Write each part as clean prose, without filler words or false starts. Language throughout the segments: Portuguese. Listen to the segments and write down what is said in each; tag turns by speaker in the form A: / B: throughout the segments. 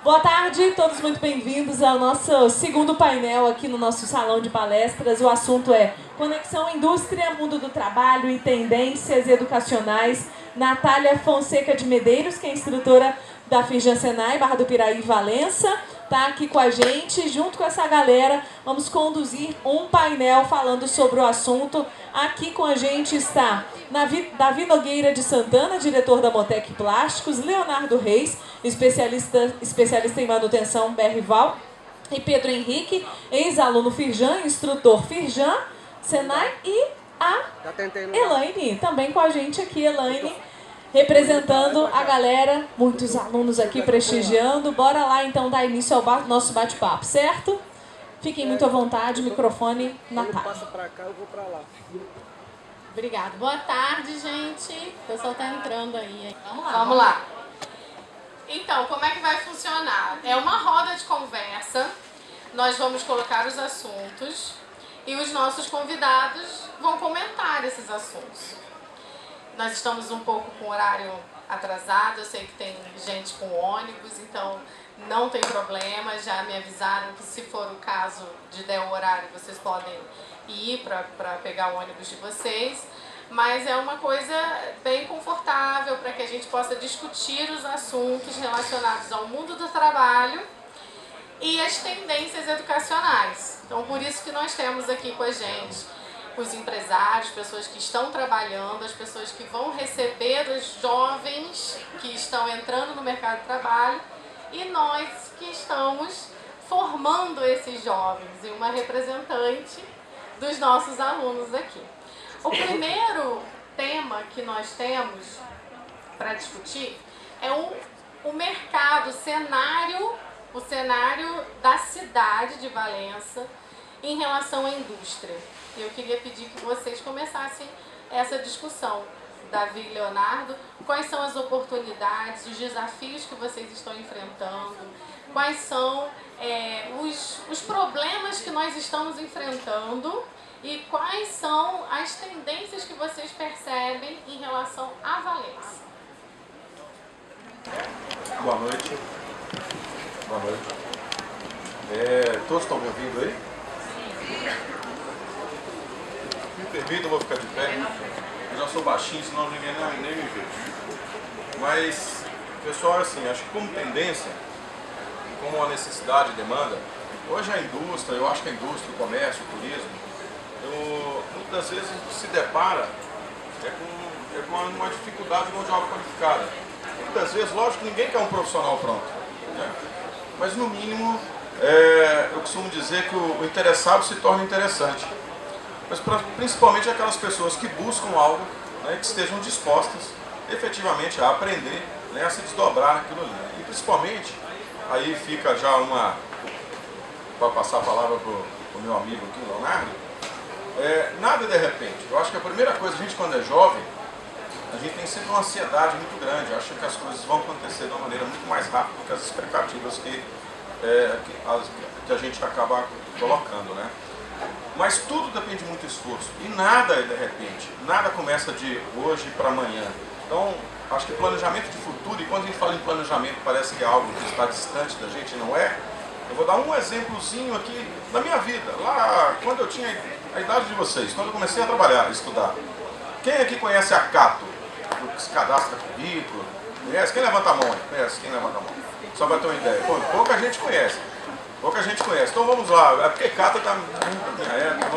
A: Boa tarde, todos muito bem-vindos ao nosso segundo painel aqui no nosso salão de palestras. O assunto é Conexão Indústria, Mundo do Trabalho e Tendências Educacionais. Natália Fonseca de Medeiros, que é instrutora da Firjan Senai, Barra do Piraí, Valença, está aqui com a gente. Junto com essa galera, vamos conduzir um painel falando sobre o assunto. Aqui com a gente está Davi Nogueira de Santana, diretor da Motec Plásticos, Leonardo Reis, especialista em manutenção BR-Val, e Pedro Henrique, ex-aluno Firjan, instrutor Firjan, Senai, e a Elaine, também com a gente aqui, Elaine, representando a galera, muitos alunos aqui prestigiando. Bora lá então dar início ao nosso bate-papo, certo? Fiquem muito à vontade, microfone na tarde.
B: Passa pra cá, eu vou pra lá.
C: Obrigada. Boa tarde, gente. O pessoal tá entrando aí.
A: Vamos lá.
C: Então, como é que vai funcionar? É uma roda de conversa. Nós vamos colocar os assuntos e os nossos convidados vão comentar esses assuntos. Nós estamos um pouco com o horário atrasado. Eu sei que tem gente com ônibus, então não tem problema. Já me avisaram que, se for o caso de der o horário, vocês podem ir para pegar o ônibus de vocês, mas é uma coisa bem confortável para que a gente possa discutir os assuntos relacionados ao mundo do trabalho e as tendências educacionais. Então, por isso que nós temos aqui com a gente os empresários, pessoas que estão trabalhando, as pessoas que vão receber os jovens que estão entrando no mercado de trabalho e nós que estamos formando esses jovens e uma representante dos nossos alunos aqui. O primeiro tema que nós temos para discutir é o mercado, o cenário da cidade de Valença em relação à indústria. Eu queria pedir que vocês começassem essa discussão. Davi e Leonardo, quais são as oportunidades, os desafios que vocês estão enfrentando, quais são os problemas que nós estamos enfrentando e quais são as tendências que vocês percebem em relação à Valença.
D: Boa noite. Boa noite. Todos estão me ouvindo aí? Me permitam, eu vou ficar de pé. Eu já sou baixinho, senão ninguém nem me vê. Mas, pessoal, assim, acho que como tendência, como uma necessidade e demanda, hoje a indústria, eu acho que a indústria, o comércio, o turismo, muitas vezes se depara com uma dificuldade de mão de obra qualificada. Muitas vezes, lógico que ninguém quer um profissional pronto, né? Mas no mínimo, eu costumo dizer que o interessado se torna interessante. Mas principalmente aquelas pessoas que buscam algo, né, que estejam dispostas efetivamente a aprender, né, a se desdobrar naquilo ali. E principalmente, aí fica já para passar a palavra para o meu amigo aqui, Leonardo, nada de repente. Eu acho que a primeira coisa, a gente quando é jovem, a gente tem sempre uma ansiedade muito grande, acha que as coisas vão acontecer de uma maneira muito mais rápida do que as expectativas que a gente acaba colocando, né? Mas tudo depende muito do esforço e nada é de repente, nada começa de hoje para amanhã. Então, acho que planejamento de futuro, e quando a gente fala em planejamento parece que é algo que está distante da gente, não é? Eu vou dar um exemplozinho aqui da minha vida, lá quando eu tinha a idade de vocês, quando eu comecei a trabalhar, a estudar. Quem aqui conhece a Cato, que cadastra currículo? Conhece? Quem levanta a mão aí? Conhece? Quem levanta a mão? Só para ter uma ideia. Pô, pouca gente conhece. Pouca gente conhece. Então vamos lá. É porque Cato está muito na minha época.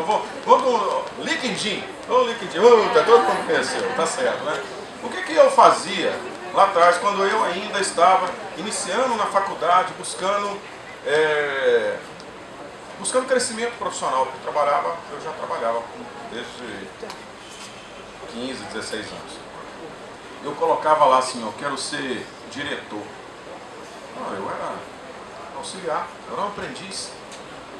D: Vamos com LinkedIn. LinkedIn. Tá todo mundo conheceu. Tá certo, né? O que eu fazia lá atrás, quando eu ainda estava iniciando na faculdade, buscando crescimento profissional? Porque eu já trabalhava desde 15, 16 anos. Eu colocava lá assim, eu quero ser diretor. Não, eu era auxiliar, eu era um aprendiz.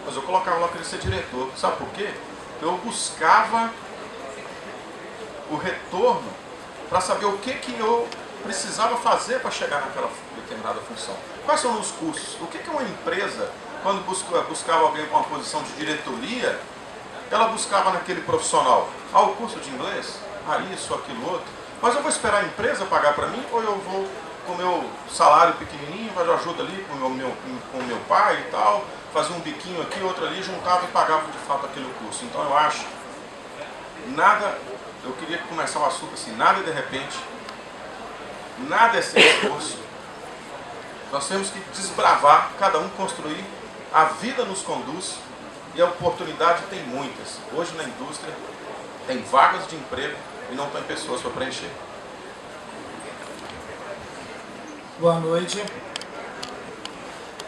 D: Mas eu colocava lá que eu queria ser diretor. Sabe por quê? Eu buscava o retorno para saber o que eu precisava fazer para chegar naquela determinada função. Quais são os cursos? O que uma empresa, quando buscava alguém com uma posição de diretoria, ela buscava naquele profissional? Ah, o curso de inglês? Ah, isso, aquilo, outro. Mas eu vou esperar a empresa pagar para mim ou eu vou com o meu salário pequenininho, mas eu ajudo ali com o meu pai e tal, fazia um biquinho aqui, outro ali, juntava e pagava de fato aquele curso. Então eu acho, eu queria começar o assunto assim, nada de repente, nada é sem esforço. Nós temos que desbravar, cada um construir, a vida nos conduz e a oportunidade tem muitas. Hoje na indústria tem vagas de emprego e não tem pessoas para preencher.
B: Boa noite.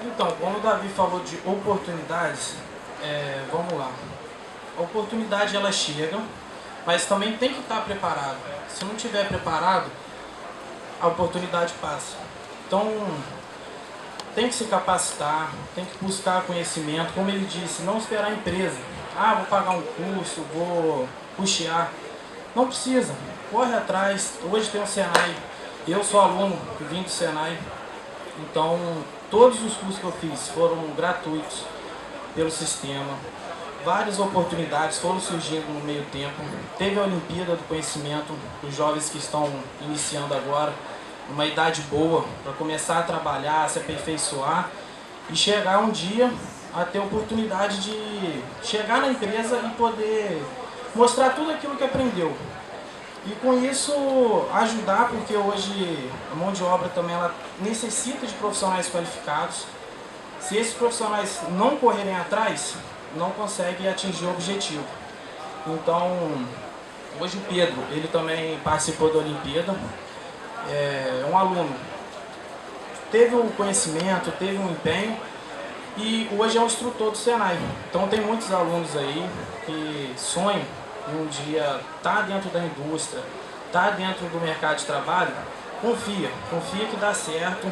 B: Então, como o Davi falou de oportunidades, vamos lá. A oportunidade ela chega, mas também tem que estar preparado. Se não estiver preparado, a oportunidade passa. Então, tem que se capacitar, tem que buscar conhecimento. Como ele disse, não esperar a empresa. Ah, vou pagar um curso, vou custear. Não precisa. Corre atrás. Hoje tem o Senai. Eu sou aluno que vim do Senai. Então, todos os cursos que eu fiz foram gratuitos pelo sistema. Várias oportunidades foram surgindo no meio tempo. Teve a Olimpíada do Conhecimento, os jovens que estão iniciando agora, uma idade boa, para começar a trabalhar, se aperfeiçoar e chegar um dia a ter a oportunidade de chegar na empresa e poder mostrar tudo aquilo que aprendeu. E com isso ajudar, porque hoje a mão de obra também ela necessita de profissionais qualificados. Se esses profissionais não correrem atrás, não conseguem atingir o objetivo. Então, hoje o Pedro, ele também participou da Olimpíada, é um aluno, teve um conhecimento, teve um empenho e hoje é um instrutor do Senai. Então tem muitos alunos aí que sonham em um dia estar dentro da indústria, estar dentro do mercado de trabalho. Confia que dá certo,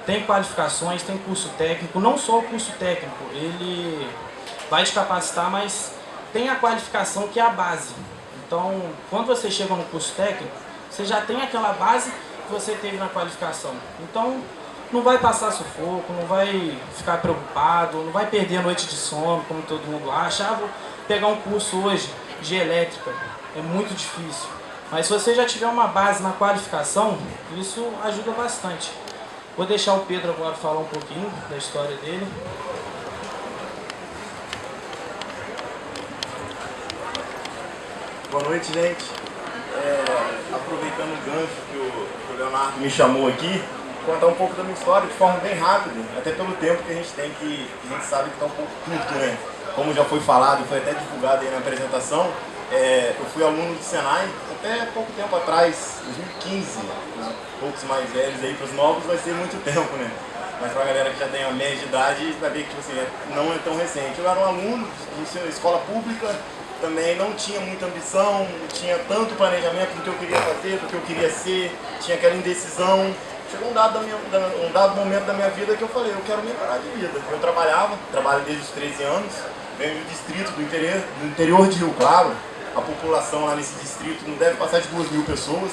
B: tem qualificações, tem curso técnico, não só o curso técnico, ele vai te capacitar, mas tem a qualificação que é a base. Então, quando você chega no curso técnico, você já tem aquela base que você teve na qualificação. Então, não vai passar sufoco, não vai ficar preocupado, não vai perder a noite de sono, como todo mundo acha. Ah, vou pegar um curso hoje de elétrica, é muito difícil. Mas se você já tiver uma base na qualificação, isso ajuda bastante. Vou deixar o Pedro agora falar um pouquinho da história dele.
E: Boa noite, gente. Aproveitando o gancho que o Leonardo me chamou aqui, contar um pouco da minha história de forma bem rápida, até pelo tempo que a gente tem, que a gente sabe que está um pouco curto, né? Como já foi falado, foi até divulgado aí na apresentação, eu fui aluno do Senai até pouco tempo atrás, 2015, os poucos mais velhos aí, para os novos vai ser muito tempo, né? Mas para a galera que já tem a média de idade, vai ver que tipo assim, não é tão recente. Eu era um aluno de escola pública, também não tinha muita ambição, não tinha tanto planejamento do que eu queria fazer, do que eu queria ser, tinha aquela indecisão. Chegou um dado momento da minha vida que eu falei, eu quero melhorar de vida. Eu trabalho desde os 13 anos, venho do distrito do interior de Rio Claro. A população lá nesse distrito não deve passar de 2.000 pessoas.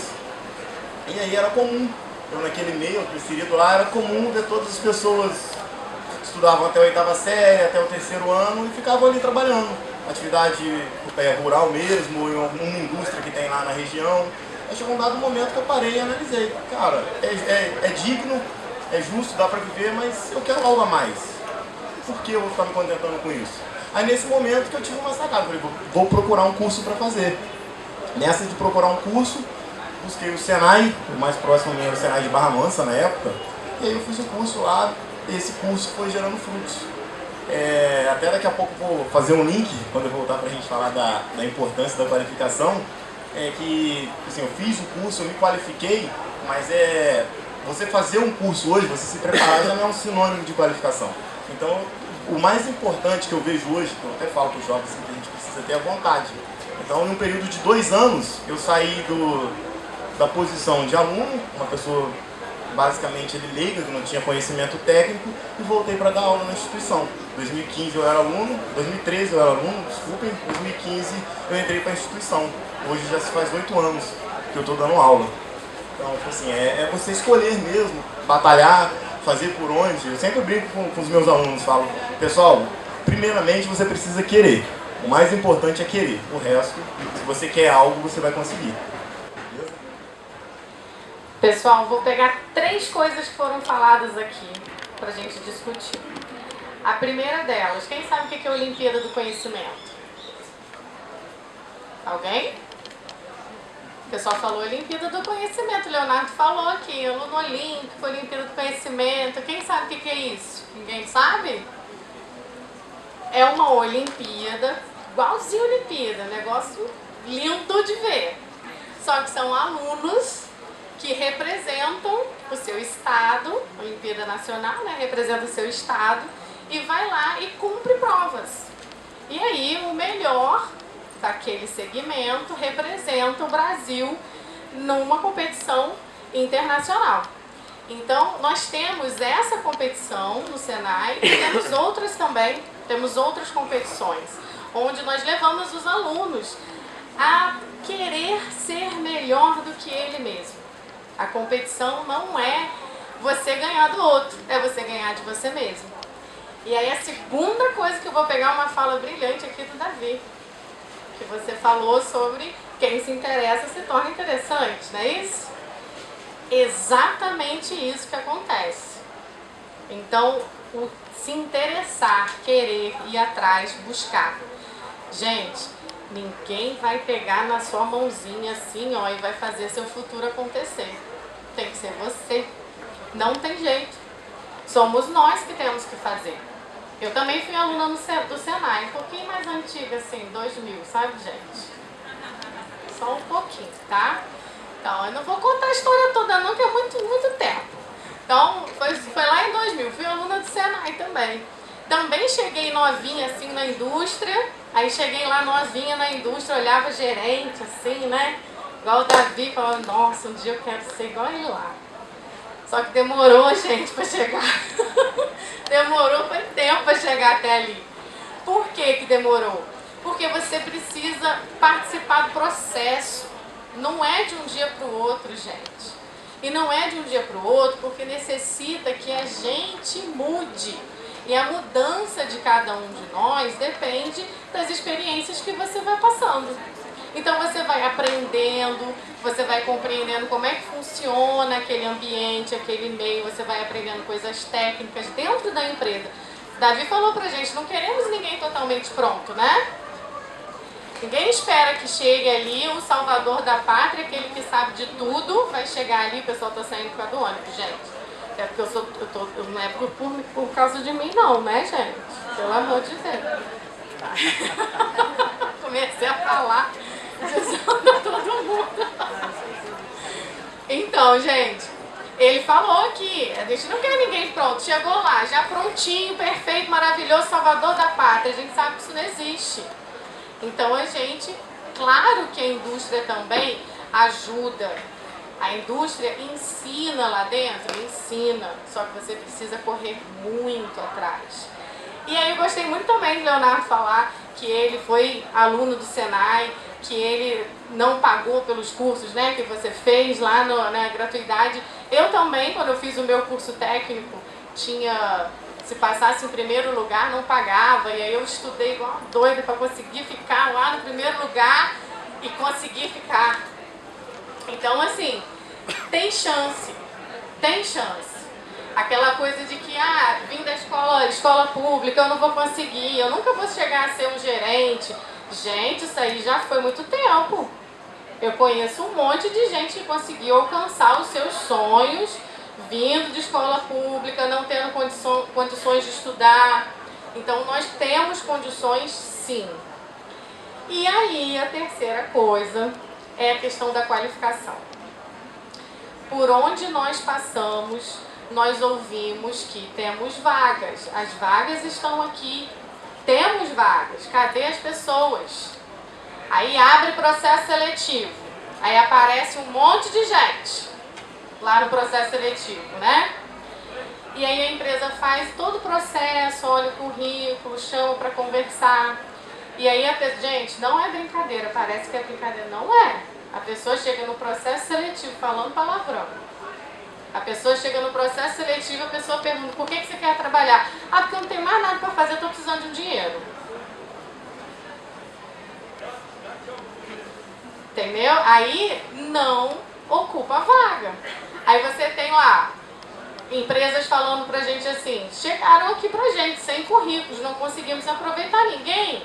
E: E aí era comum, eu naquele meio, preferido lá, era comum ver todas as pessoas que estudavam até a 8ª série, até o 3º ano e ficavam ali trabalhando. Atividade rural mesmo, em uma indústria que tem lá na região. Aí chegou um dado momento que eu parei e analisei. Cara, é digno, é justo, dá pra viver, mas eu quero algo a mais. Por que eu vou ficar me contentando com isso? Aí nesse momento que eu tive uma sacada, falei, vou procurar um curso para fazer. Nessa de procurar um curso, busquei o Senai, o mais próximo mesmo era o Senai de Barra Mansa na época, e aí eu fiz o curso lá, e esse curso foi gerando frutos. Até daqui a pouco vou fazer um link, quando eu voltar para a gente falar da importância da qualificação, que assim, eu fiz o curso, eu me qualifiquei, mas você fazer um curso hoje, você se preparar já não é um sinônimo de qualificação. Então, o mais importante que eu vejo hoje, que eu até falo para os jovens que a gente precisa ter a vontade. Então, em um período de 2 anos, eu saí da posição de aluno, uma pessoa basicamente leiga, que não tinha conhecimento técnico, e voltei para dar aula na instituição. Em 2015 eu era aluno, 2013 eu era aluno, desculpem, em 2015 eu entrei para a instituição. Hoje já se faz 8 anos que eu estou dando aula. Então, assim, é você escolher mesmo, batalhar, fazer por onde. Eu sempre brinco com os meus alunos, falo, pessoal, primeiramente você precisa querer. O mais importante é querer. O resto, se você quer algo, você vai conseguir.
C: Pessoal, vou pegar 3 coisas que foram faladas aqui pra gente discutir. A primeira delas, quem sabe o que é a Olimpíada do Conhecimento? Alguém? O pessoal falou Olimpíada do Conhecimento, Leonardo falou aqui, aluno olímpico, Olimpíada do Conhecimento. Quem sabe o que é isso? Ninguém sabe? É uma Olimpíada, igualzinho Olimpíada, negócio lindo de ver. Só que são alunos que representam o seu estado, Olimpíada Nacional, né? Representa o seu estado e vai lá e cumpre provas. E aí o melhor daquele segmento representa o Brasil numa competição internacional. Então, nós temos essa competição no Senai e temos outras também, temos outras competições, onde nós levamos os alunos a querer ser melhor do que ele mesmo. A competição não é você ganhar do outro, é você ganhar de você mesmo. E aí a segunda coisa que eu vou pegar uma fala brilhante aqui do Davi, que você falou sobre quem se interessa se torna interessante, não é isso? Exatamente isso que acontece. Então, o se interessar, querer, ir atrás, buscar. Gente, ninguém vai pegar na sua mãozinha assim, ó, e vai fazer seu futuro acontecer. Tem que ser você. Não tem jeito. Somos nós que temos que fazer. Eu também fui aluna do Senai, um pouquinho mais antiga, assim, 2000, sabe, gente? Só um pouquinho, tá? Então, eu não vou contar a história toda não, que é muito tempo. Então, foi lá em 2000, fui aluna do Senai também. Também cheguei novinha, assim, na indústria. Aí cheguei lá novinha na indústria, olhava gerente, assim, né? Igual o Davi, falava, nossa, um dia eu quero ser igual ele lá. Só que demorou, gente, para chegar. Demorou, foi tempo para chegar até ali. Por que demorou? Porque você precisa participar do processo. Não é de um dia para o outro, gente. E não é de um dia para o outro porque necessita que a gente mude. E a mudança de cada um de nós depende das experiências que você vai passando. Então você vai aprendendo, você vai compreendendo como é que funciona aquele ambiente, aquele meio, você vai aprendendo coisas técnicas dentro da empresa. Davi falou pra gente, não queremos ninguém totalmente pronto, né? Ninguém espera que chegue ali o salvador da pátria, aquele que sabe de tudo, vai chegar ali, o pessoal tá saindo por causa do ônibus, gente. É porque não é por causa de mim não, né, gente? Pelo amor de Deus. Comecei a falar, todo mundo. Então, gente, ele falou aqui, a gente não quer ninguém pronto, chegou lá, já prontinho, perfeito, maravilhoso, salvador da pátria, a gente sabe que isso não existe. Então a gente, claro que a indústria também ajuda, a indústria ensina lá dentro, ensina, só que você precisa correr muito atrás. E aí eu gostei muito também de Leonardo falar que ele foi aluno do Senai, que ele não pagou pelos cursos, né, que você fez lá na gratuidade. Eu também, quando eu fiz o meu curso técnico, se passasse em primeiro lugar, não pagava, e aí eu estudei igual doida para conseguir ficar lá no primeiro lugar e conseguir ficar. Então, assim, tem chance, tem chance. Aquela coisa de que, vim da escola pública, eu não vou conseguir, eu nunca vou chegar a ser um gerente. Gente, isso aí já foi muito tempo. Eu conheço um monte de gente que conseguiu alcançar os seus sonhos, vindo de escola pública, não tendo condições de estudar. Então, nós temos condições, sim. E aí, a terceira coisa é a questão da qualificação. Por onde nós passamos, nós ouvimos que temos vagas. As vagas estão aqui. Temos vagas. Cadê as pessoas? Aí abre processo seletivo. Aí aparece um monte de gente lá no processo seletivo, né? E aí a empresa faz todo o processo, olha o currículo, chama para conversar. E aí gente, não é brincadeira, parece que é brincadeira, não é. A pessoa chega no processo seletivo falando palavrão. A pessoa chega no processo seletivo, a pessoa pergunta, por que você quer trabalhar? Porque eu não tenho mais nada para fazer, eu estou precisando de um dinheiro. Entendeu? Aí não ocupa a vaga. Aí você tem lá empresas falando pra gente assim, chegaram aqui pra gente sem currículos, não conseguimos aproveitar ninguém.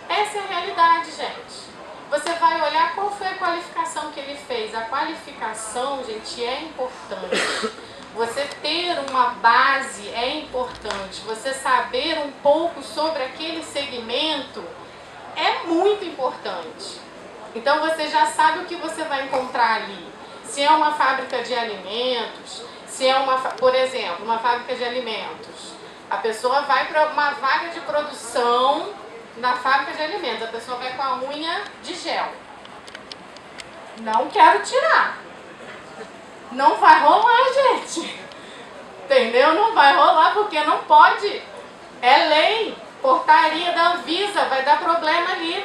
C: Essa é a realidade, gente. Você vai olhar qual foi a qualificação que ele fez. A qualificação, gente, é importante. Você ter uma base é importante. Você saber um pouco sobre aquele segmento é muito importante. Então você já sabe o que você vai encontrar ali. Se é uma fábrica de alimentos, se é por exemplo, uma fábrica de alimentos, a pessoa vai para uma vaga de produção na fábrica de alimentos, a pessoa vai com a unha de gel. Não quero tirar. Não vai rolar, gente. Entendeu? Não vai rolar porque não pode. É lei, portaria da Anvisa, vai dar problema ali.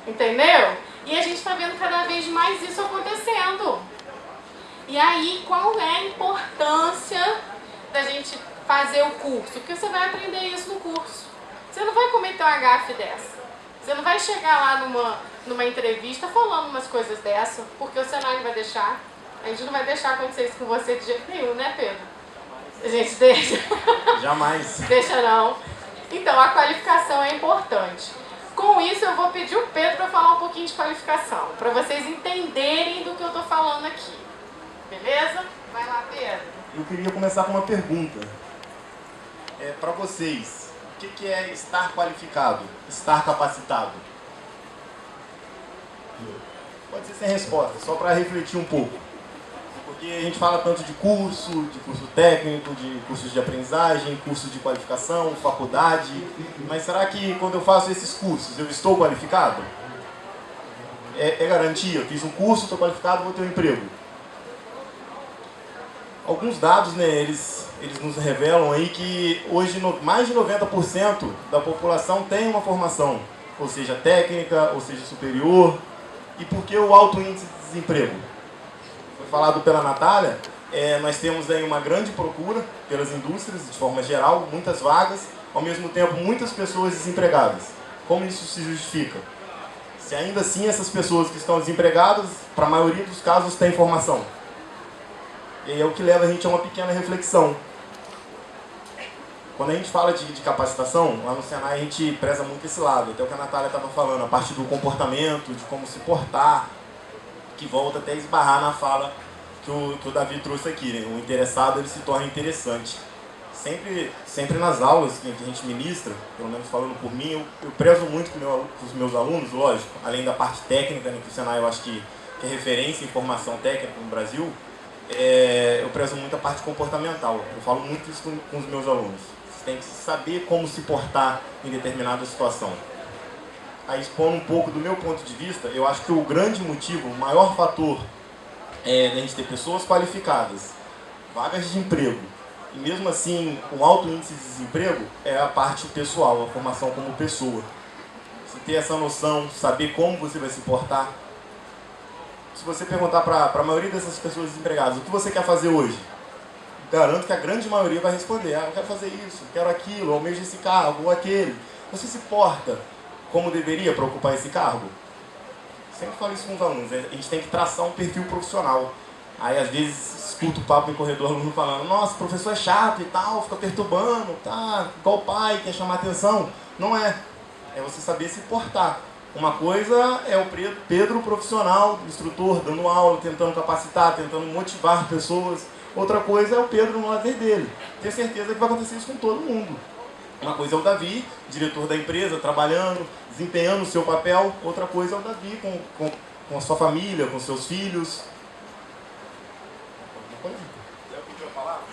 C: Entendeu? E a gente está vendo cada vez mais isso acontecendo. E aí, qual é a importância da gente fazer o curso? Porque você vai aprender isso no curso. Você não vai cometer uma gafe dessa. Você não vai chegar lá numa entrevista falando umas coisas dessa, porque o Senai vai deixar. A gente não vai deixar acontecer isso com você de jeito nenhum, né, Pedro? A gente deixa.
E: Jamais.
C: Deixa não. Então, a qualificação é importante. Com isso, eu vou pedir o Pedro para falar um pouquinho de qualificação, para vocês entenderem do que eu estou falando aqui. Beleza? Vai lá, Pedro.
E: Eu queria começar com uma pergunta. Para vocês, o que é estar qualificado, estar capacitado? Pode ser sem resposta, só para refletir um pouco. Porque a gente fala tanto de curso técnico, de cursos de aprendizagem, cursos de qualificação, faculdade. Mas será que quando eu faço esses cursos, eu estou qualificado? É garantia? Eu fiz um curso, estou qualificado, vou ter um emprego. Alguns dados, né, eles nos revelam aí que hoje mais de 90% da população tem uma formação, ou seja, técnica, ou seja, superior. E por que o alto índice de desemprego? Foi falado pela Natália, nós temos aí uma grande procura pelas indústrias, de forma geral, muitas vagas, ao mesmo tempo muitas pessoas desempregadas. Como isso se justifica? Se ainda assim essas pessoas que estão desempregadas, para a maioria dos casos, têm formação. E aí é o que leva a gente a uma pequena reflexão. Quando a gente fala de capacitação, lá no Senai a gente preza muito esse lado, até o que a Natália estava falando, a parte do comportamento, de como se portar, que volta até a esbarrar na fala que o Davi trouxe aqui, né? O interessado ele se torna interessante. Sempre nas aulas que a gente ministra, pelo menos falando por mim, eu prezo muito com os meus alunos, lógico, além da parte técnica, né, que o Senai eu acho que é referência em formação técnica no Brasil, eu prezo muito a parte comportamental. Eu falo muito isso com os meus alunos. Você tem que saber como se portar em determinada situação. Aí, expondo um pouco do meu ponto de vista, eu acho que o grande motivo, o maior fator da gente ter pessoas qualificadas, vagas de emprego, e mesmo assim um alto índice de desemprego, é a parte pessoal, a formação como pessoa. Você ter essa noção, saber como você vai se portar. Se você perguntar para a maioria dessas pessoas desempregadas, o que você quer fazer hoje? Garanto que a grande maioria vai responder, eu quero fazer isso, quero aquilo, almejo esse cargo ou aquele. Você se porta como deveria para ocupar esse cargo? Sempre falo isso com os alunos, a gente tem que traçar um perfil profissional. Aí às vezes escuto o papo em corredor, aluno falando, nossa, o professor é chato e tal, fica perturbando, tá, igual o pai, quer chamar atenção. Não é, é você saber se portar. Uma coisa é o Pedro profissional, instrutor, dando aula, tentando capacitar, tentando motivar pessoas. Outra coisa é o Pedro no lazer dele. Tenho certeza que vai acontecer isso com todo mundo. Uma coisa é o Davi, diretor da empresa, trabalhando, desempenhando o seu papel. Outra coisa é o Davi com a sua família, com seus filhos. Alguma coisa? Eu pedi a palavra?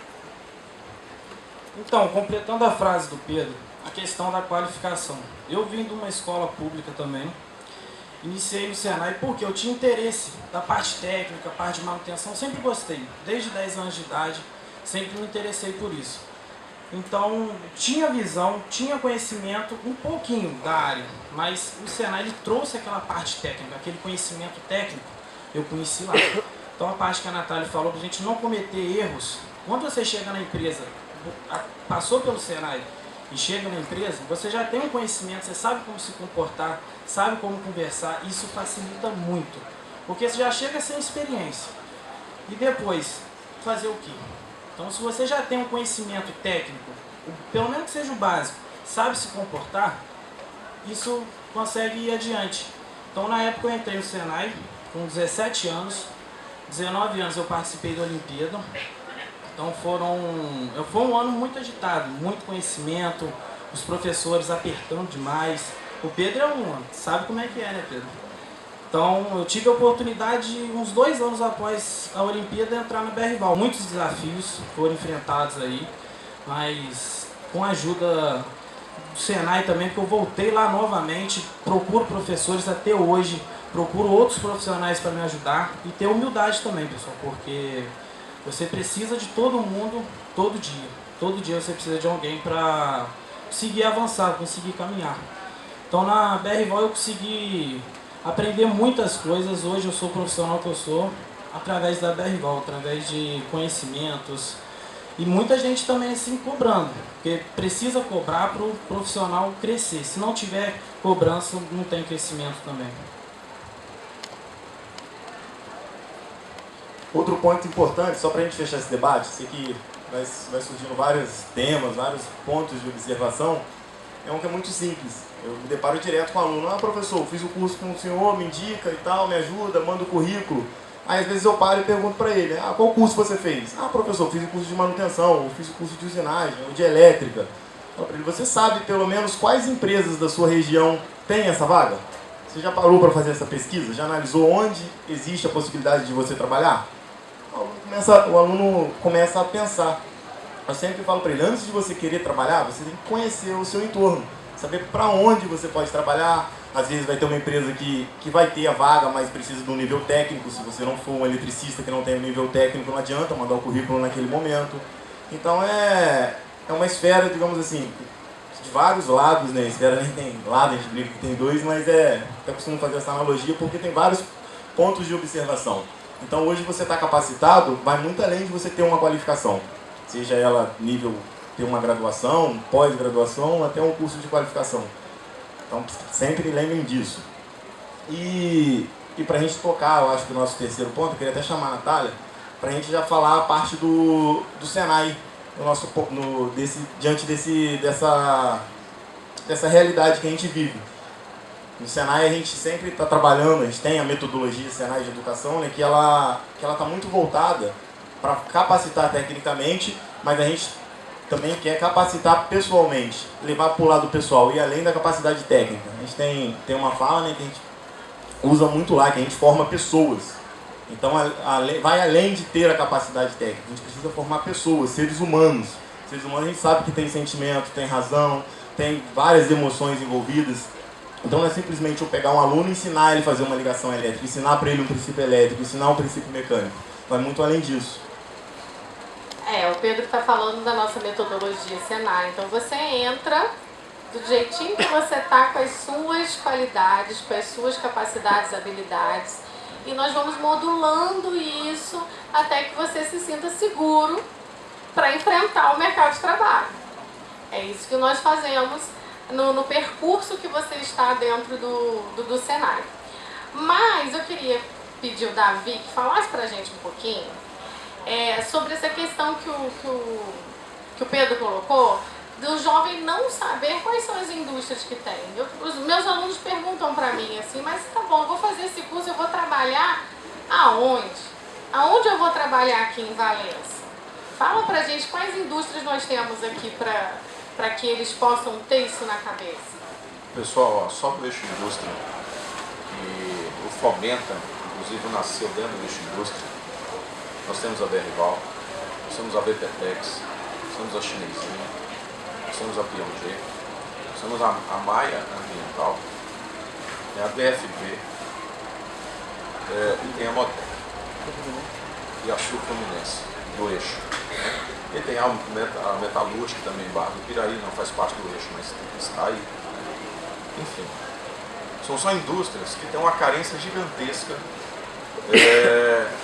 B: Então, completando a frase do Pedro, a questão da qualificação. Eu vim de uma escola pública também, iniciei no Senai porque eu tinha interesse da parte técnica, parte de manutenção, sempre gostei. Desde 10 anos de idade, sempre me interessei por isso. Então, tinha visão, tinha conhecimento, um pouquinho da área, mas o Senai ele trouxe aquela parte técnica, aquele conhecimento técnico, eu conheci lá. Então, a parte que a Natália falou, para a gente não cometer erros, quando você chega na empresa, passou pelo Senai e chega na empresa, você já tem um conhecimento, você sabe como se comportar, sabe como conversar, isso facilita muito, porque você já chega sem experiência. E depois, fazer o quê? Então, se você já tem um conhecimento técnico, pelo menos que seja o básico, sabe se comportar, isso consegue ir adiante. Então, na época eu entrei no Senai, com 17 anos, 19 anos eu participei da Olimpíada. Então foi um ano muito agitado, muito conhecimento, os professores apertando demais. O Pedro é sabe como é que é, né, Pedro? Então eu tive a oportunidade, uns 2 anos após a Olimpíada, entrar na BRVAL. Muitos desafios foram enfrentados aí, mas com a ajuda do Senai também, porque eu voltei lá novamente, procuro professores até hoje, procuro outros profissionais para me ajudar e ter humildade também, pessoal, porque você precisa de todo mundo todo dia. Todo dia você precisa de alguém para conseguir avançar, conseguir caminhar. Então na BRVAL eu consegui aprender muitas coisas. Hoje eu sou o profissional que eu sou através da BRVAL, através de conhecimentos. E muita gente também assim cobrando, porque precisa cobrar para o profissional crescer. Se não tiver cobrança, não tem crescimento também.
E: Outro ponto importante, só para a gente fechar esse debate, sei que vai surgindo vários temas, vários pontos de observação, é um que é muito simples. Eu me deparo direto com o aluno: professor, fiz o curso com o senhor, me indica e tal, me ajuda, manda o currículo. Aí às vezes eu paro e pergunto para ele: qual curso você fez? Professor, fiz o curso de manutenção, ou fiz o curso de usinagem, ou de elétrica. Falo para ele: você sabe pelo menos quais empresas da sua região têm essa vaga? Você já parou para fazer essa pesquisa? Já analisou onde existe a possibilidade de você trabalhar? O aluno começa a pensar. Eu sempre falo para ele: antes de você querer trabalhar, você tem que conhecer o seu entorno, saber para onde você pode trabalhar. Às vezes vai ter uma empresa que vai ter a vaga, mas precisa de um nível técnico. Se você não for um eletricista que não tem um nível técnico, não adianta mandar o currículo naquele momento. Então é uma esfera, digamos assim, de vários lados, né? Esfera nem tem lado, a gente brinca que tem 2, mas até costumo fazer essa analogia porque tem vários pontos de observação. Então hoje você está capacitado, vai muito além de você ter uma qualificação, seja ela nível, ter uma graduação, pós-graduação, até um curso de qualificação. Então sempre lembrem disso. E para a gente tocar, eu acho que o nosso terceiro ponto, eu queria até chamar a Natália, para a gente já falar a parte do Senai, diante dessa realidade que a gente vive. No Senai a gente sempre está trabalhando, a gente tem a metodologia Senai de Educação, né, que ela está muito voltada para capacitar tecnicamente, mas a gente também quer capacitar pessoalmente, levar para o lado pessoal e além da capacidade técnica. A gente tem uma fala, né, que a gente usa muito lá, que a gente forma pessoas. Então vai além de ter a capacidade técnica, a gente precisa formar pessoas, seres humanos. Seres humanos a gente sabe que tem sentimento, tem razão, tem várias emoções envolvidas. Então não é simplesmente eu pegar um aluno e ensinar ele a fazer uma ligação elétrica, ensinar para ele um princípio elétrico, ensinar um princípio mecânico. Vai muito além disso.
C: O Pedro está falando da nossa metodologia Senai. Então você entra do jeitinho que você está, com as suas qualidades, com as suas capacidades, habilidades, e nós vamos modulando isso até que você se sinta seguro para enfrentar o mercado de trabalho. É isso que nós fazemos no percurso que você está dentro do Senai. Mas eu queria pedir ao Davi que falasse para a gente um pouquinho sobre essa questão que o Pedro colocou, do jovem não saber quais são as indústrias que tem. Os meus alunos perguntam para mim assim: mas tá bom, eu vou fazer esse curso, eu vou trabalhar aonde? Aonde eu vou trabalhar aqui em Valença? Fala pra gente quais indústrias nós temos aqui para que eles possam ter isso na cabeça.
D: Pessoal, só o eixo indústria, que o Fomenta, inclusive nasceu dentro do eixo indústria. Nós temos a BRVAL, nós temos a BPTEX, nós temos a Chinesinha, nós temos a Piaget, nós temos a Maia Ambiental, tem a DFB, e tem a Motec, e a Sul Fluminense, do eixo. E tem a Metalúrgica também, Barra do Piraí, não faz parte do eixo, mas está aí. Enfim, são só indústrias que têm uma carência gigantesca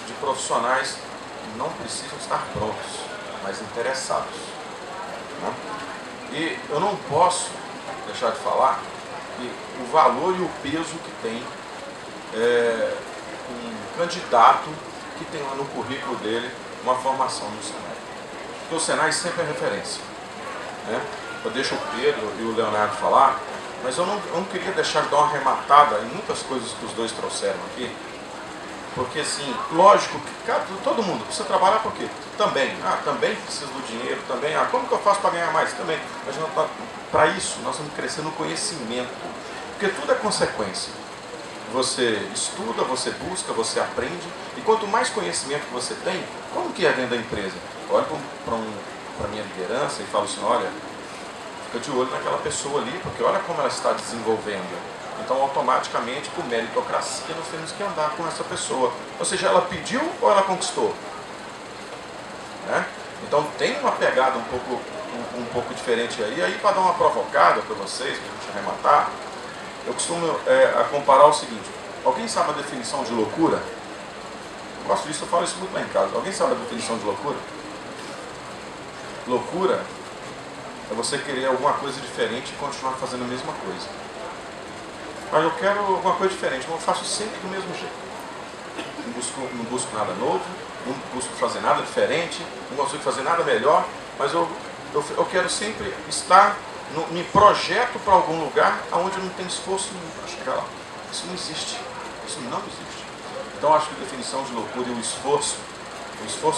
D: de profissionais que não precisam estar prontos, mas interessados. Né? E eu não posso deixar de falar que o valor e o peso que tem um candidato que tem lá no currículo dele uma formação no Senai. Porque o Senai sempre é referência, né? Eu deixo o Pedro e o Leonardo falar, mas eu não queria deixar de dar uma arrematada em muitas coisas que os dois trouxeram aqui. Porque, assim, lógico que todo mundo precisa trabalhar por quê? Também. Também precisa do dinheiro, também. Como que eu faço para ganhar mais? Também. Mas para isso, nós vamos crescer no conhecimento. Porque tudo é consequência. Você estuda, você busca, você aprende. E quanto mais conhecimento que você tem, como que é dentro da empresa? Olha para a minha liderança e falo assim, olha, fica de olho naquela pessoa ali, porque olha como ela está desenvolvendo. Então, automaticamente, por meritocracia, nós temos que andar com essa pessoa. Ou seja, ela pediu ou ela conquistou? Né? Então, tem uma pegada um pouco diferente aí. Aí, para dar uma provocada para vocês, para a gente arrematar, eu costumo comparar o seguinte. Alguém sabe a definição de loucura? Eu gosto disso, eu falo isso muito lá em casa. Alguém sabe a definição de loucura? Loucura é você querer alguma coisa diferente e continuar fazendo a mesma coisa. Mas eu quero alguma coisa diferente, mas eu faço sempre do mesmo jeito. Não busco nada novo, não busco fazer nada diferente, não consigo fazer nada melhor, mas eu quero sempre estar, me projeto para algum lugar onde não tem esforço nenhum para chegar lá. Isso não existe. Isso não existe. Então acho que a definição de loucura é o esforço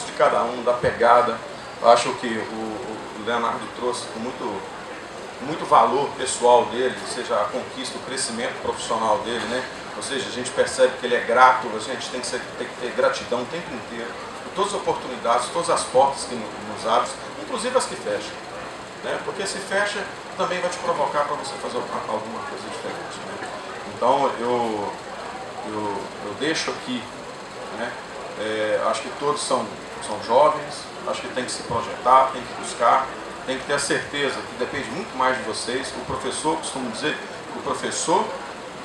D: de cada um, da pegada. Eu acho que o Leonardo trouxe com muito valor pessoal dele, ou seja, a conquista, o crescimento profissional dele, né? Ou seja, a gente percebe que ele é grato, a gente tem que ter gratidão o tempo inteiro, por todas as oportunidades, todas as portas que nos abrem, inclusive as que fecham, né? Porque se fecha, também vai te provocar para você fazer alguma coisa diferente, né? Então, eu deixo aqui, né? Acho que todos são jovens, acho que tem que se projetar, tem que buscar, tem que ter a certeza que depende muito mais de vocês. O professor, costumo dizer, que o professor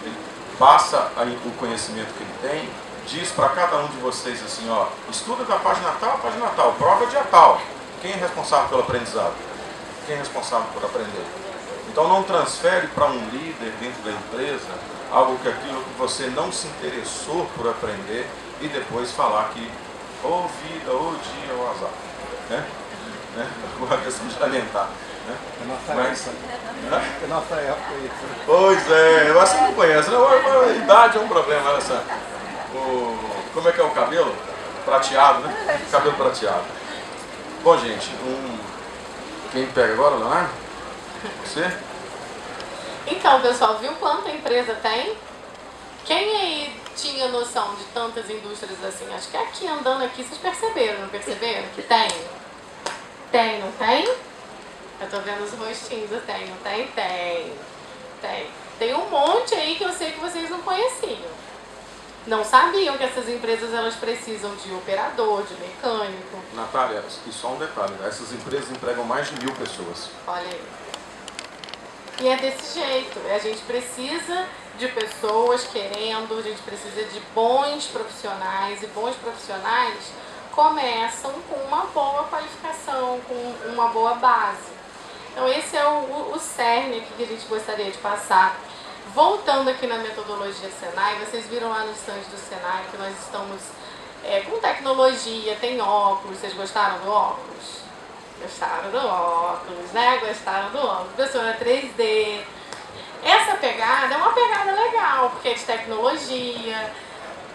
D: ele passa o conhecimento que ele tem, diz para cada um de vocês assim, ó, estuda da página tal, prova dia tal. Quem é responsável pelo aprendizado? Quem é responsável por aprender? Então não transfere para um líder dentro da empresa algo que aquilo que você não se interessou por aprender e depois falar que ô vida, ô dia, ô azar, né? Uma questão de lamentar, né?
F: É nossa época isso.
D: Pois é, você não conhece, né? A idade é um problema, olha só. Como é que é o cabelo? Prateado, né? Cabelo prateado. Bom, gente, quem pega agora, Leonardo? Você?
C: Então, pessoal, viu quanta empresa tem? Quem aí tinha noção de tantas indústrias assim? Acho que aqui, andando aqui, vocês perceberam, não perceberam? Que tem? Tem, não tem? Eu tô vendo os rostinhos, tem, não tem? Tem. Tem um monte aí que eu sei que vocês não conheciam. Não sabiam que essas empresas elas precisam de operador, de mecânico.
D: Natália, e só um detalhe, né? Essas empresas empregam mais de 1.000 pessoas.
C: Olha aí. E é desse jeito. A gente precisa de pessoas querendo, a gente precisa de bons profissionais. E bons profissionais começam com uma boa qualificação, com uma boa base. Então esse é o cerne aqui que a gente gostaria de passar. Voltando aqui na metodologia Senai, vocês viram lá no stand do Senai que nós estamos com tecnologia, tem óculos. Vocês gostaram do óculos? Gostaram do óculos, né? Gostaram do óculos. Impressora 3D. Essa pegada é uma pegada legal, porque é de tecnologia.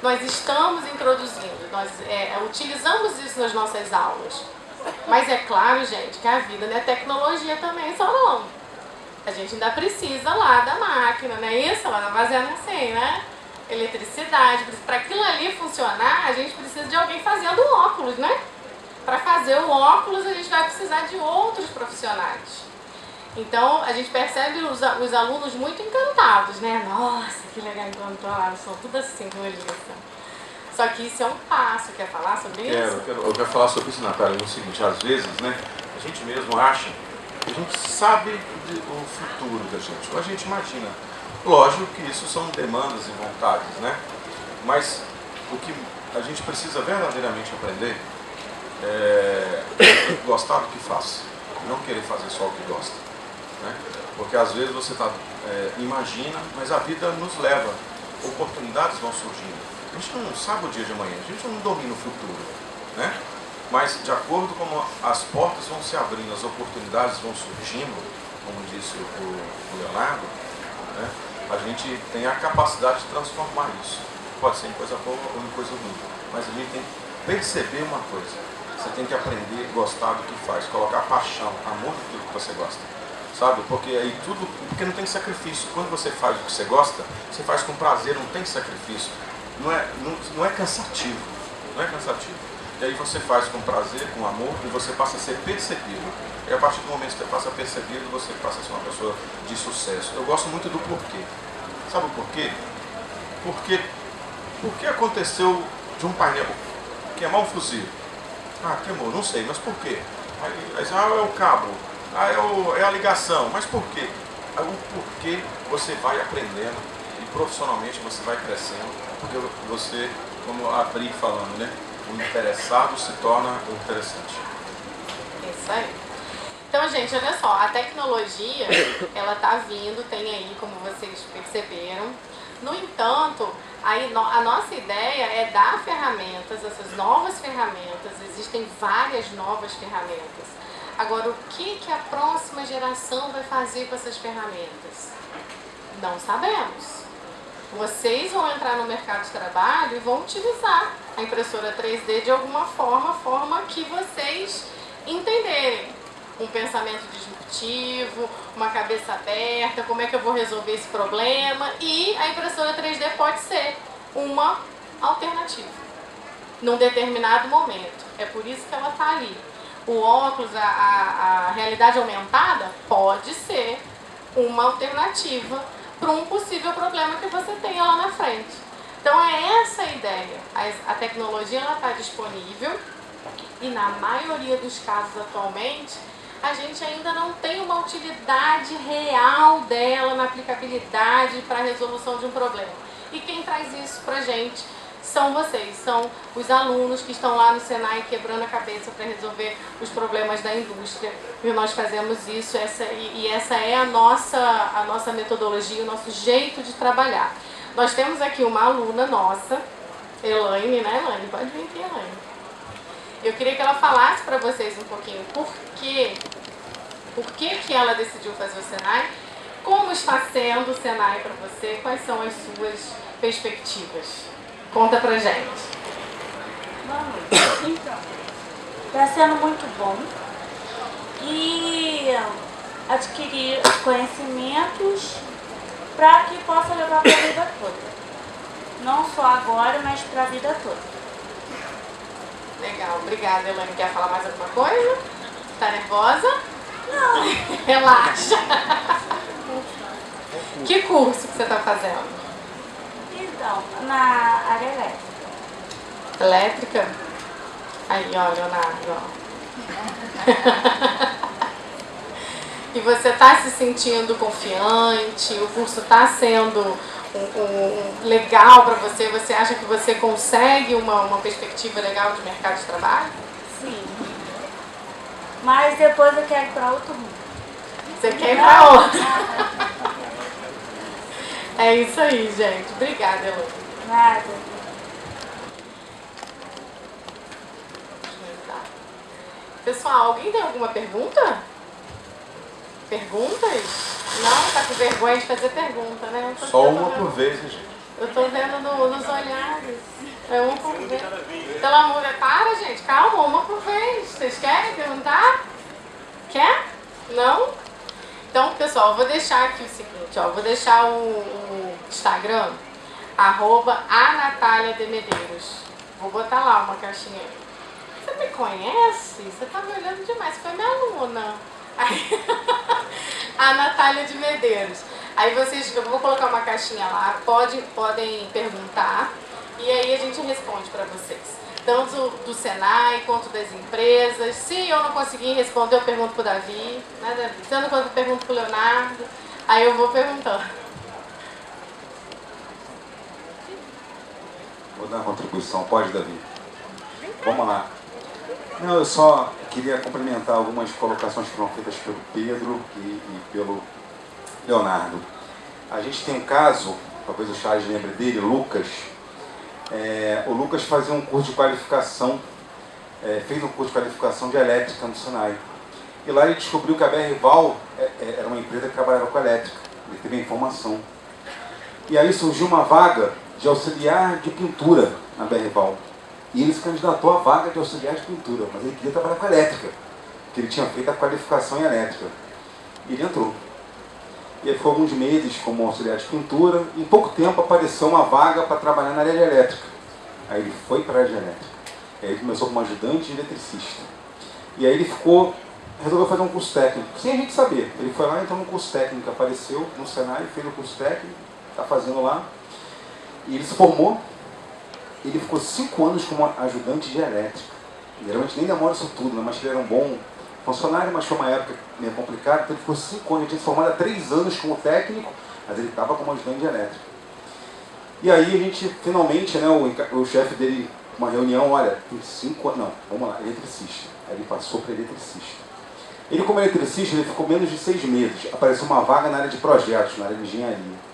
C: Nós estamos introduzindo, nós utilizamos isso nas nossas aulas. Mas é claro, gente, que a vida não é tecnologia também só não. A gente ainda precisa lá da máquina, não é isso? Ela tá fazendo assim, né? Eletricidade. Para aquilo ali funcionar, a gente precisa de alguém fazendo óculos, né? Para fazer o óculos, a gente vai precisar de outros profissionais. Então, a gente percebe os alunos muito encantados, né? Nossa, que legal encantados, são tudo assim com eles. Só que isso é um passo. Quer falar sobre isso?
D: Eu quero falar sobre isso, Natália, no seguinte, às vezes, né, a gente mesmo acha que a gente sabe o futuro da gente, ou a gente imagina. Lógico que isso são demandas e vontades, né? Mas o que a gente precisa verdadeiramente aprender é gostar do que faz, não querer fazer só o que gosta, né? Porque às vezes você imagina, mas a vida nos leva, oportunidades vão surgindo. A gente não sabe o dia de amanhã, a gente não domina o futuro, né? Mas de acordo com como as portas vão se abrindo, as oportunidades vão surgindo, como disse o Leonardo, né? A gente tem a capacidade de transformar isso. Pode ser em coisa boa ou em coisa ruim, mas a gente tem que perceber uma coisa. Você tem que aprender a gostar do que faz, colocar paixão, amor naquilo que você gosta. Sabe? Porque aí porque não tem sacrifício. Quando você faz o que você gosta, você faz com prazer, não tem sacrifício. Não é cansativo. Não é cansativo. E aí você faz com prazer, com amor, e você passa a ser percebido. E a partir do momento que você passa a ser percebido, você passa a ser uma pessoa de sucesso. Eu gosto muito do porquê. Sabe o porquê? Por que aconteceu de um painel queimar um fuzil? Ah, queimou, não sei, mas por quê? Aí é o cabo, é a ligação, mas por quê? Aí o porquê você vai aprendendo e profissionalmente você vai crescendo, porque você, como a Pri falando, né? O interessado se torna o interessante.
C: Isso aí. Então, gente, olha só, a tecnologia, ela tá vindo, tem aí, como vocês perceberam. No entanto, a nossa ideia é dar ferramentas, essas novas ferramentas, existem várias novas ferramentas. Agora, o que a próxima geração vai fazer com essas ferramentas? Não sabemos. Vocês vão entrar no mercado de trabalho e vão utilizar a impressora 3D de alguma forma que vocês entenderem. Um pensamento disruptivo, uma cabeça aberta, como é que eu vou resolver esse problema, e a impressora 3D pode ser uma alternativa num determinado momento. É por isso que ela está ali. O óculos, a realidade aumentada pode ser uma alternativa para um possível problema que você tenha lá na frente. Então é essa a ideia. A tecnologia está disponível e na maioria dos casos atualmente a gente ainda não tem uma utilidade real dela na aplicabilidade para a resolução de um problema. E quem traz isso para a gente são vocês, são os alunos que estão lá no Senai quebrando a cabeça para resolver os problemas da indústria. E nós fazemos isso, essa é a nossa metodologia, o nosso jeito de trabalhar. Nós temos aqui uma aluna nossa, Elaine, né, Elaine? Pode vir aqui, Elaine. Eu queria que ela falasse para vocês um pouquinho por que ela decidiu fazer o Senai, como está sendo o Senai para você, quais são as suas perspectivas. Conta pra gente.
G: Boa noite. Então, está sendo muito bom e adquirir conhecimentos para que possa levar para a vida toda. Não só agora, mas para a vida toda.
C: Legal, obrigada, Elaine. Quer falar mais alguma coisa? Tá nervosa?
G: Não.
C: Relaxa. Que curso que você está fazendo?
G: Então, na área elétrica.
C: Elétrica? Aí, ó, Leonardo, ó. E você está se sentindo confiante? O curso está sendo legal para você? Você acha que você consegue uma perspectiva legal de mercado de trabalho?
G: Sim. Mas depois eu quero ir para outro mundo.
C: Você quer ir para outro? É isso aí, gente. Obrigada, Elaine.
G: Nada.
C: Pessoal, alguém tem alguma pergunta? Perguntas? Não? Tá com vergonha de fazer pergunta, né?
D: Só uma por vez, gente.
C: Eu tô vendo nos olhares. É uma por vez. Pelo amor de Deus, para, gente. Calma, uma por vez. Vocês querem perguntar? Quer? Não? Então, pessoal, eu vou deixar aqui o seguinte, ó. Vou deixar o Instagram, @anataliademedeiros. Vou botar lá uma caixinha. Você me conhece? Você tá me olhando demais. Você foi minha aluna. Aí, a Natália de Medeiros. Aí eu vou colocar uma caixinha lá, podem perguntar e aí a gente responde para vocês. Tanto do Senai quanto das empresas. Se eu não conseguir responder, eu pergunto pro Davi, né, Davi? Se eu não conseguir, eu pergunto pro Leonardo. Aí eu vou perguntando.
F: Vou dar uma contribuição, pode, Davi? Vamos lá. Não, eu só queria complementar algumas colocações que foram feitas pelo Pedro e pelo Leonardo. A gente tem um caso, talvez o Charles lembre dele, Lucas. O Lucas fazia um curso de qualificação, fez um curso de qualificação de elétrica no Senai. E lá ele descobriu que a BR Val era uma empresa que trabalhava com elétrica. Ele teve a informação. E aí surgiu uma vaga de auxiliar de pintura na BR Val. E ele se candidatou à vaga de auxiliar de pintura, mas ele queria trabalhar com elétrica, porque ele tinha feito a qualificação em elétrica. E ele entrou. E aí ficou alguns meses como auxiliar de pintura, e em pouco tempo apareceu uma vaga para trabalhar na área de elétrica. Aí ele foi para a área de elétrica. E aí ele começou como ajudante de eletricista. E aí ele resolveu fazer um curso técnico, sem a gente saber. Ele foi lá, entrou no curso técnico, apareceu no Senai, fez o curso técnico, está fazendo lá. E ele se formou. Ele ficou 5 anos como ajudante de elétrica. Geralmente nem demora isso tudo, né? Mas ele era um bom funcionário, mas foi uma época meio complicada, então ele ficou 5 anos. Ele tinha se formado há 3 anos como técnico, mas ele estava como ajudante de elétrica. E aí a gente, finalmente, né, o chefe dele, uma reunião, olha, tem 5 anos, não, vamos lá, eletricista. Aí ele passou para eletricista. Ele, como eletricista, ele ficou menos de 6 meses. Apareceu uma vaga na área de projetos, na área de engenharia.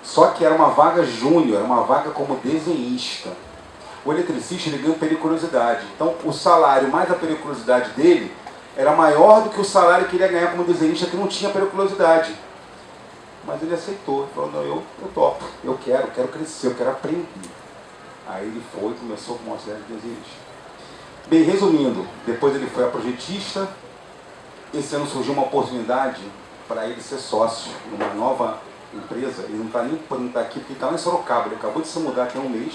F: Só que era uma vaga júnior, era uma vaga como desenhista. O eletricista, ele ganha periculosidade. Então, o salário mais a periculosidade dele era maior do que o salário que ele ia ganhar como desenhista, que não tinha periculosidade. Mas ele aceitou. Ele falou, não, eu topo, eu quero crescer, eu quero aprender. Aí ele foi e começou com uma série de desenhistas. Bem, resumindo, depois ele foi a projetista. Esse ano surgiu uma oportunidade para ele ser sócio numa nova empresa. Ele não está nem por estar aqui, porque ele está lá em Sorocaba. Ele acabou de se mudar aqui há um mês.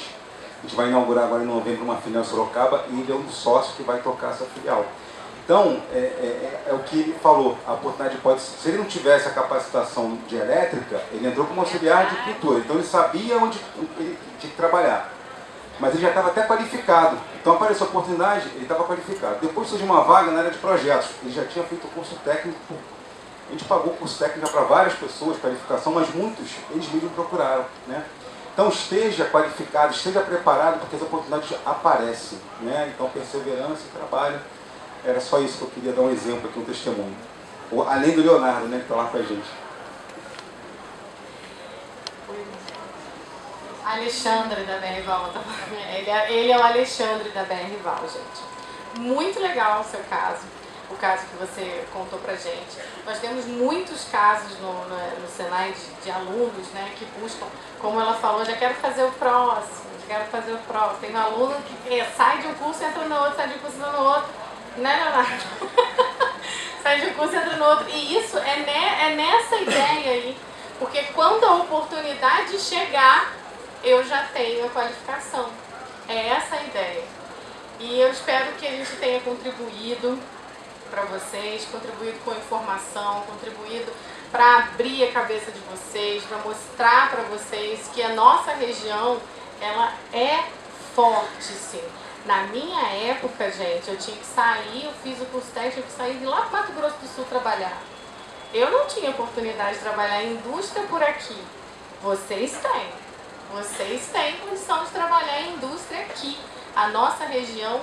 F: A gente vai inaugurar agora em novembro uma filial em Sorocaba e ele é um dos sócios que vai tocar essa filial. Então, é o que ele falou, a oportunidade pode... Se ele não tivesse a capacitação de elétrica, ele entrou como auxiliar de pintura. Então ele sabia onde ele tinha que trabalhar. Mas ele já estava até qualificado. Então apareceu a oportunidade, ele estava qualificado. Depois surgiu uma vaga na área de projetos. Ele já tinha feito o curso técnico. A gente pagou o curso técnico para várias pessoas, qualificação, mas muitos, eles mesmos procuraram, né? Então esteja qualificado, esteja preparado, porque as oportunidades aparecem, né? Então perseverança e trabalho. Era só isso que eu queria dar um exemplo aqui, um testemunho. Além do Leonardo, né, que está lá com a gente.
C: Alexandre da BR Val. Ele é o Alexandre da BR Val, gente. Muito legal o seu caso. O caso que você contou pra gente. Nós temos muitos casos no Senai de alunos, né, que buscam, como ela falou, já quero fazer o próximo, Tem um aluno que sai de um curso e entra no outro, sai de um curso e entra no outro. Né, Leonardo? Sai de um curso e entra no outro. E isso é nessa ideia aí. Porque quando a oportunidade chegar, eu já tenho a qualificação. É essa a ideia. E eu espero que a gente tenha contribuído para vocês, contribuído com informação, contribuído para abrir a cabeça de vocês, para mostrar para vocês que a nossa região, ela é forte, sim. Na minha época, gente, eu tinha que sair, eu fiz o curso técnico, eu saí de lá para Mato Grosso do Sul trabalhar. Eu não tinha oportunidade de trabalhar em indústria por aqui. Vocês têm. Vocês têm condição de trabalhar em indústria aqui. A nossa região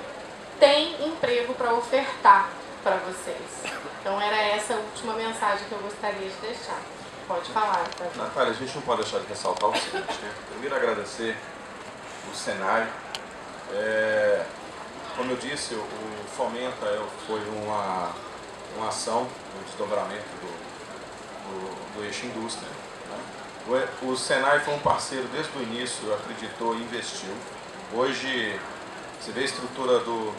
C: tem emprego para ofertar para vocês. Então era essa a última mensagem que eu gostaria de deixar. Pode falar, tá?
D: Natália, a gente não pode deixar de ressaltar o seguinte, né? Primeiro agradecer o Senai. Como eu disse, o Fomenta foi uma ação, um desdobramento do eixo indústria. Né? O Senai foi um parceiro desde o início, acreditou e investiu. Hoje, você vê a estrutura do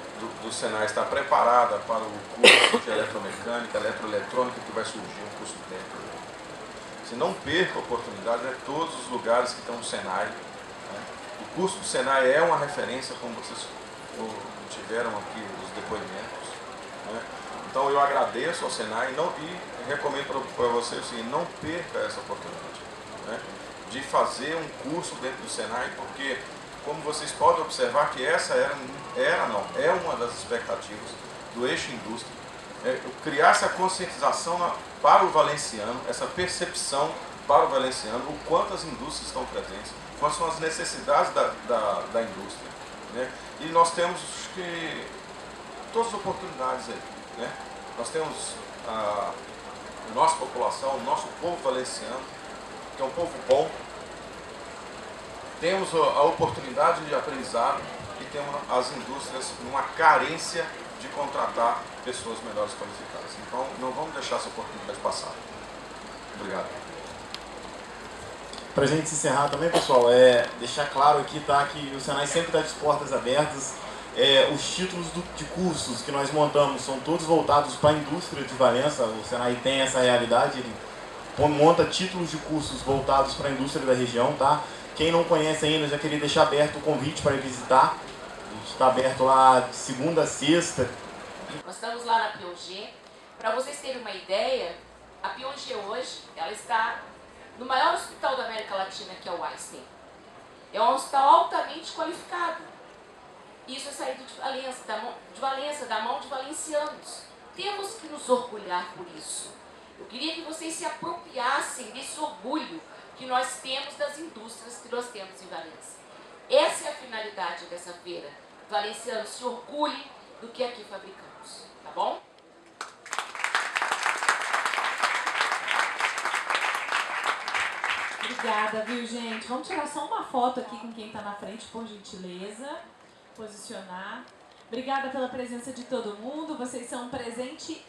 D: Senai está preparada para o curso de eletromecânica, eletroeletrônica que vai surgir, um curso técnico. Você não perca a oportunidade, né? Todos os lugares que estão no Senai. Né? O curso do Senai é uma referência, como vocês tiveram aqui os depoimentos. Né? Então eu agradeço ao Senai e recomendo para vocês assim, não perca essa oportunidade, né? De fazer um curso dentro do Senai, porque como vocês podem observar que essa é uma das expectativas do eixo indústria, criar essa conscientização para o valenciano, essa percepção para o valenciano, o quanto as indústrias estão presentes, quais são as necessidades da indústria. Né? E nós temos todas as oportunidades aí. Né? Nós temos a nossa população, o nosso povo valenciano, que é um povo bom, temos a oportunidade de aprendizado e temos as indústrias numa carência de contratar pessoas melhores qualificadas. Então, não vamos deixar essa oportunidade passar. Obrigado.
E: Para a gente se encerrar também, pessoal, deixar claro aqui, tá, que o Senai sempre está de portas abertas. Os títulos de cursos que nós montamos são todos voltados para a indústria de Valença. O Senai tem essa realidade, ele monta títulos de cursos voltados para a indústria da região, tá? Quem não conhece ainda, já queria deixar aberto o convite para visitar. A gente está aberto lá de segunda a sexta.
H: Nós estamos lá na Piaget. Para vocês terem uma ideia, a Piaget hoje, ela está no maior hospital da América Latina, que é o Einstein. É um hospital altamente qualificado. Isso é saído de Valença, da mão de valencianos. Temos que nos orgulhar por isso. Eu queria que vocês se apropriassem desse orgulho que nós temos das indústrias que nós temos em Valença. Essa é a finalidade dessa feira. Valencianos, se orgulhem do que aqui fabricamos, tá bom?
A: Obrigada, viu, gente? Vamos tirar só uma foto aqui com quem está na frente, por gentileza. Posicionar. Obrigada pela presença de todo mundo. Vocês são um presente